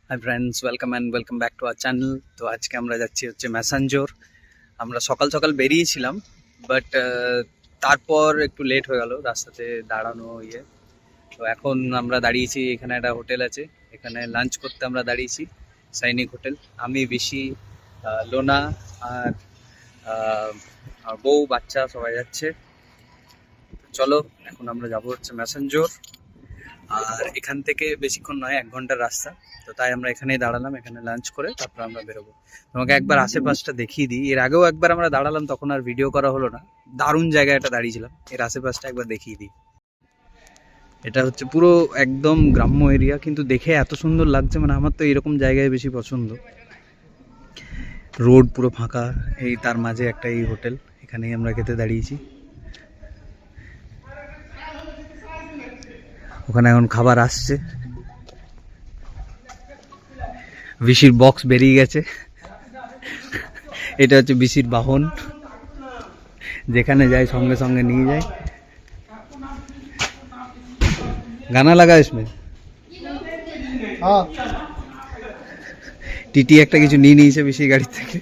Hi friends, welcome back to our channel. তো আজকে আমরা যাচ্ছি হচ্ছে ম্যাসাঞ্জোর। আমরা সকাল সকাল বেরিয়েছিলাম, বাট তারপর একটু লেট হয়ে গেল রাস্তাতে দাঁড়ানো তো এখন আমরা দাঁড়িয়েছি, এখানে একটা হোটেল আছে, এখানে লাঞ্চ করতে আমরা দাঁড়িয়েছি, সৈনিক হোটেল। আমি বেশি লোনা আর আর বউ বাচ্চা সবাই যাচ্ছে। চলো এখন আমরা যাবো হচ্ছে ম্যাসাঞ্জোর। আর এখান থেকে বেশিক্ষণ নয়, 1 ঘন্টার রাস্তা। তো তাই আমরা এখানেই দাঁড়ালাম, এখানে লাঞ্চ করে তারপর আমরা বেরোবো। তোমাকে একবার আশেপাশটা দেখিয়ে দিই। এর আগেও একবার আমরা দাঁড়ালাম, তখন আর ভিডিও করা হলো না। দারুণ জায়গায় একটা দাঁড়িয়েছিলাম, এর আশেপাশটা একবার দেখিয়ে দিই। এটা হচ্ছে পুরো একদম গ্রাম্য এরিয়া, কিন্তু দেখে এত সুন্দর লাগছে, মানে আমার তো এরকম জায়গায় বেশি পছন্দ। রোড পুরো ফাঁকা, এই তার মাঝে একটা এই হোটেল, এখানেই আমরা খেতে দাঁড়িয়েছি। ওখানে এখন খাবার আসছে, বিসির বক্স বেরিয়ে গেছে। এটা হচ্ছে বিসির বাহন, যেখানে যায় সঙ্গে সঙ্গে নিয়ে যায়। গানা লাগা इसमें। টিটি একটা কিছু নিয়ে নিয়েছে বিসির গাড়ি থেকে।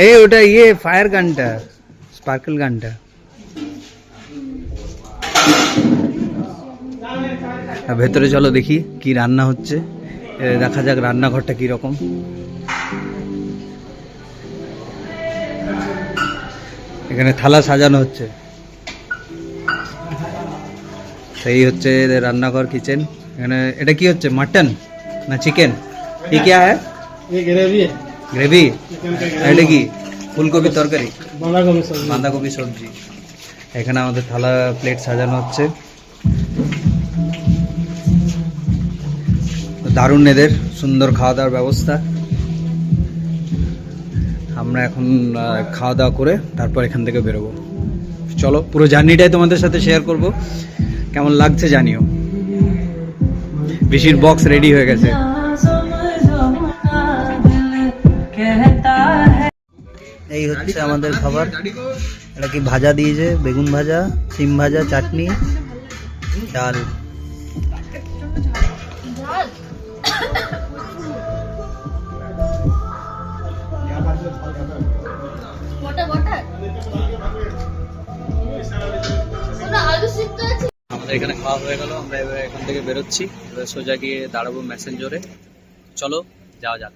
এই ওটা ফায়ার গানটা, স্পার্কল গানটা। ভেতরে চলো দেখি কি রান্না হচ্ছে, দেখা যাক রান্নাঘরটা কি রকম। এখানে থালা সাজানো হচ্ছে, সেই হচ্ছে রান্নাঘর, কিচেন। এখানে এটা কি হচ্ছে, মাটন না চিকেন? কি क्या है? ये ग्रेवी है। গ্রেভি। এটা কি? ফুলকপি তরকারি, बंधा गोभी सब्जी। বাঁধাকপি সবজি। এখানে আমাদের থালা প্লেট সাজানো হচ্ছে। দারুণ এদের সুন্দর খাওয়া দাওয়ার ব্যবস্থা। আমরা এখন খাওয়া দাওয়া করে তারপর এখান থেকে বেরোবো। চলো পুরো জার্নিটাই তোমাদের সাথে শেয়ার করব, কেমন লাগছে জানিও। বেশির বক্স রেডি হয়ে গেছে। এই হচ্ছে আমাদের খাবার। এটা কি ভাজা দিয়েছে, বেগুন ভাজা, সিম ভাজা, চাটনি, ডাল। আমাদের এখানে খাওয়া হয়ে গেল, আমরা এবার এখান থেকে বেরোচ্ছি। এবার সোজা গিয়ে দাঁড়াবো ম্যাসেঞ্জরে। চলো যাওয়া যাক।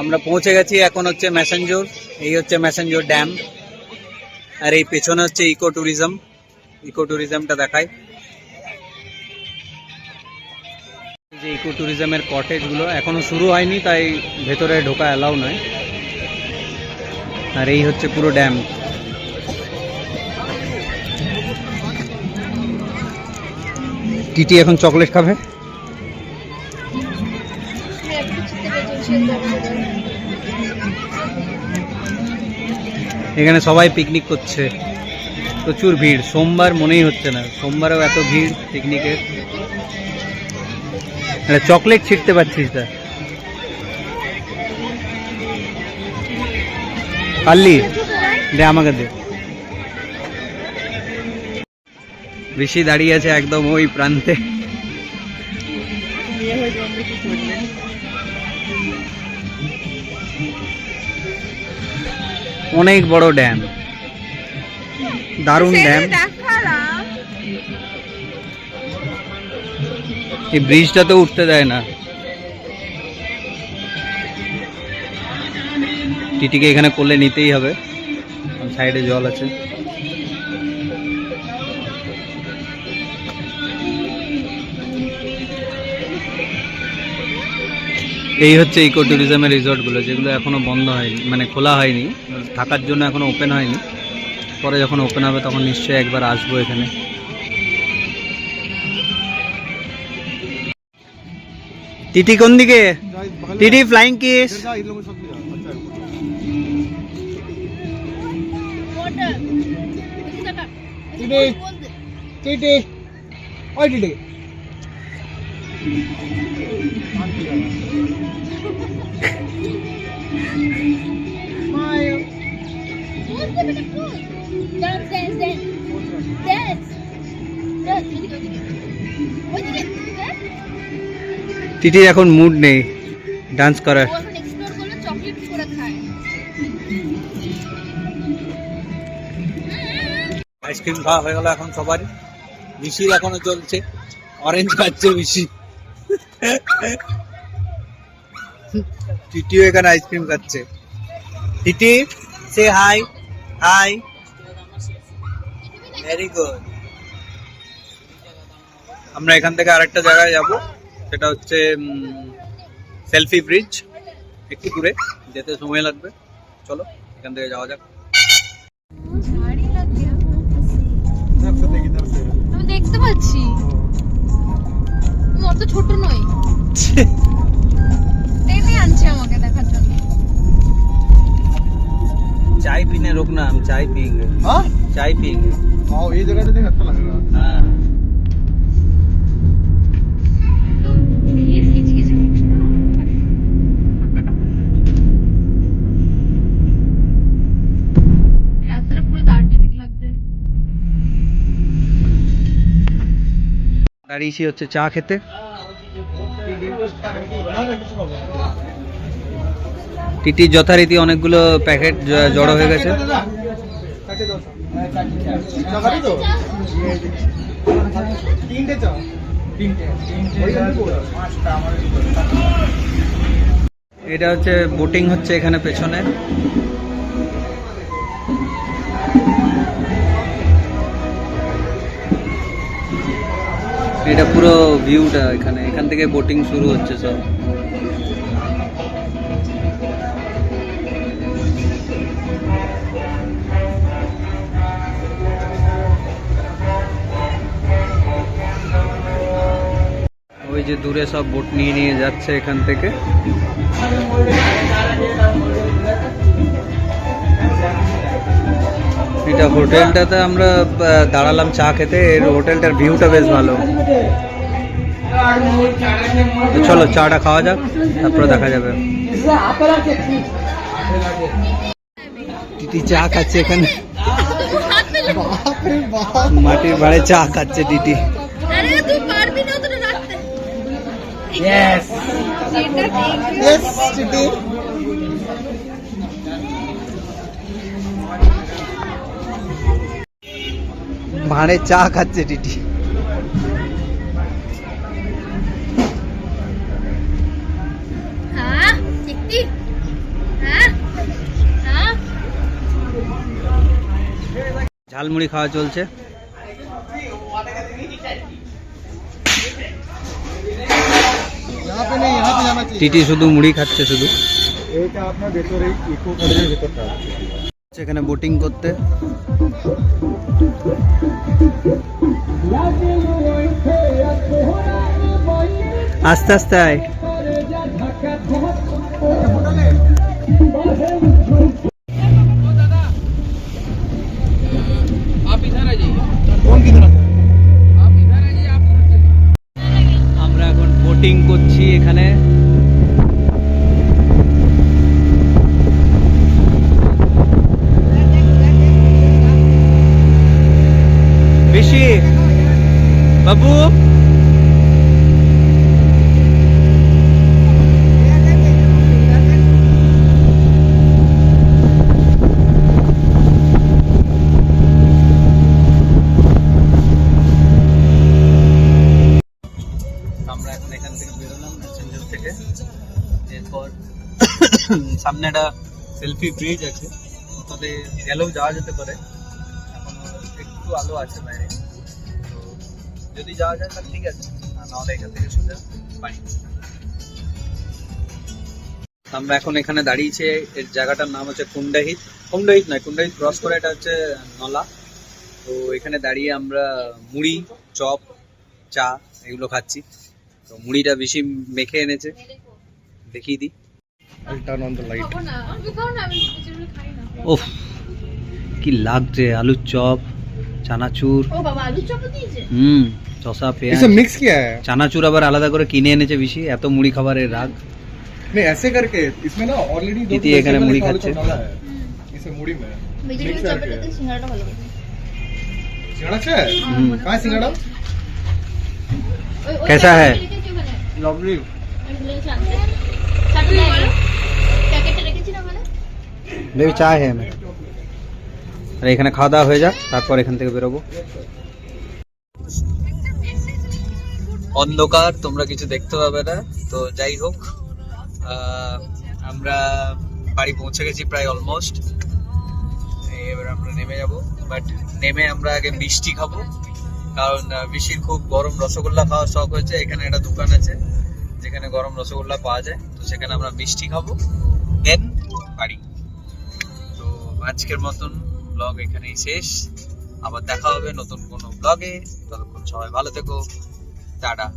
আমরা পৌঁছে গেছি, এখন হচ্ছে ম্যাসেঞ্জোর। এই হচ্ছে ম্যাসেঞ্জোর ড্যাম, আর এই পেছনে হচ্ছে ইকো ট্যুরিজমটা দেখায়। যে ইকো ট্যুরিজমের কটেজগুলো এখনো শুরু হয়নি, তাই ভেতরে ঢোকা অ্যালাউ নয়। আর এই হচ্ছে পুরো ড্যাম। টিটি এখন চকলেট খাবে। এখানে সবাই পিকনিক করছে, প্রচুর ভিড়। সোমবার মনেই হচ্ছে না, সোমবারেও এত ভিড় পিকনিকের। চকলেট ছিটতে পারছিস তা পারলি? দে আমাকে দে। ঋষি দাঁড়িয়ে আছে একদম ওই প্রান্তে। অনেক বড় ড্যাম, দারুণ ড্যাম। এই ব্রিজটা তো উঠতে দেয় না। টিটিকে এখানে করলে নিতেই হবে, সাইডে জল আছে। এই হচ্ছে ইকো ট্যুরিজমের রিসর্টগুলো, যেগুলো এখনো বন্ধ হয়নি, মানে খোলা হয়নি, থাকার জন্য এখনো ওপেন হয়নি। পরে যখন ওপেন হবে তখন নিশ্চয়ই একবার আসবো এখানে। টিটি কোন দিকে? TT flying kiss. টিটির এখন মুড নেই ডান্স করার। আইসক্রিম খাওয়া হয়ে গেল এখন সবারই। মিশির এখনো চলছে, অরেঞ্জ খাচ্ছে মিশি। টিটিও এখানে আইসক্রিম খাচ্ছে। টিটি সে হাই। Hi, very good. আমরা এখান থেকে আরেকটা জায়গায় যাব, সেটা হচ্ছে সেলফি ব্রিজ। একটু দূরে, যেতে সময় লাগবে। চলো এখান থেকে যাওয়া যাক। আমি দেখতে পাচ্ছি, অত ছোট নই। টেনে আনছে আমাকে দেখার জন্য। चाय पीने रुकना, हम चाय पियेंगे। हाँ चाय पियेंगे। हाँ ये जगह तो नहीं अच्छा लगेगा। हाँ দাঁড়িয়েছি হচ্ছে চা খেতে। টিটি যথারীতি অনেকগুলো প্যাকেট জড়ো হয়ে গেছে। এটা হচ্ছে বোটিং হচ্ছে এখানে পেছনে। এটা পুরো ভিউটা এখানে, এখান থেকে বোটিং শুরু হচ্ছে সব। ওই যে দূরে সব বোট নিয়ে নিয়ে যাচ্ছে এখান থেকে। এটা হোটেলটাতে আমরা দাঁড়ালাম চা খেতে। এর হোটেলটার ভিউটা বেশ ভালো। চলো চাটা খাওয়া যাক, তারপরে দেখা যাবে। টিটি চা খাচ্ছে এখানে, মাটির ভাড়ে চা খাচ্ছে টিটি। ভাড়ে চা খাচ্ছে টিটি। ঝালমুড়ি খাওয়া চলছে। यहाँ पे नहीं, यहाँ पे जाना चाहिए। টিটি শুধু মুড়ি খাচ্ছে শুধু। এইটা আপনার ভেতরে ইকো গার্ডেনের ভেতরটা। এখানে বোটিং করতে আস্তে আস্তে আয়। কোন কিধর আছে? আমরা এখন বোটিং করছি এখানে। বেশি বাবু আমরা এখন এখান থেকে বেরোলাম মেসেঞ্জার থেকে। এরপর সামনে একটা সেলফি ব্রিজ আছে, ওটাতে গেলেও যাওয়া যেতে পারে। এখনো একটু আলো আছে বাইরে, তো যদি যাওয়া যায় তাহলে ঠিক আছে, আর নাহলে এখান থেকে সোজা বাড়ি। আমরা এখন এখানে দাঁড়িয়েছি, এর জায়গাটার নাম হচ্ছে কুন্ডাহিত। কুন্ডাহিত নয়, কুন্ডাহিত ক্রস করে এটা হচ্ছে নলা। তো এখানে দাঁড়িয়ে আমরা মুড়ি, চপ, চা এগুলো খাচ্ছি। তো মুড়িটা বেশি মেখে এনেছে, দেখিয়ে দিই। I'll turn on the light. খাবো না, আমি খাও না, আমি যেগুলো খাই না। ওফ কি লাগছে, আলুর চপ, চানাচুর, ও বাবা, আলু চপও দিয়েছে? চষা পেঁয়াজ। इसे मिक्स किया है? চানাচুর আবার আলাদা করে কিনে এনেছে বেশি, এত মুড়ি খাবারের রাগ। नहीं ऐसे करके इसमें ना ऑलरेडी दो दीदी এখানে মুড়ি খাচ্ছে। इसे मुड़ी में ভেজিটেবল Mix চপের करके। সাথে সিঙ্গাড়াটা ভালো লাগে। सिंगड़ा है? कहाँ है सिंगड़ा? ওই कैसा है? রেখেছি ওখানে। लवली। আমি ভুলে গেছি আনতে। চাটনি বলো। প্যাকেটটা রেখেছি না ওখানে? বেবি চা হে আমি। আর এখানে খাওয়া দাওয়া হয়ে যাক, তারপর এখান থেকে বেরোবো। অন্ধকার, তোমরা কিছু দেখতে পাবে না। তো যাই হোক, আমরা বাড়ি পৌঁছে গেছি প্রায় অলমোস্ট। এবার আমরা নেমে যাব, বাট নেমে আমরা আগে মিষ্টি খাবো, কারণ মিষ্টির খুব গরম রসগোল্লা খাওয়ার শখ হয়েছে। এখানে একটা দোকান আছে যেখানে গরম রসগোল্লা পাওয়া যায়, তো সেখানে আমরা মিষ্টি খাবো, দেন বাড়ি। তো আজকের মতন ব্লগ এখানেই শেষ, আবার দেখা হবে নতুন কোনো ব্লগে। ততক্ষণ সবাই ভালো থেকো, টাটা।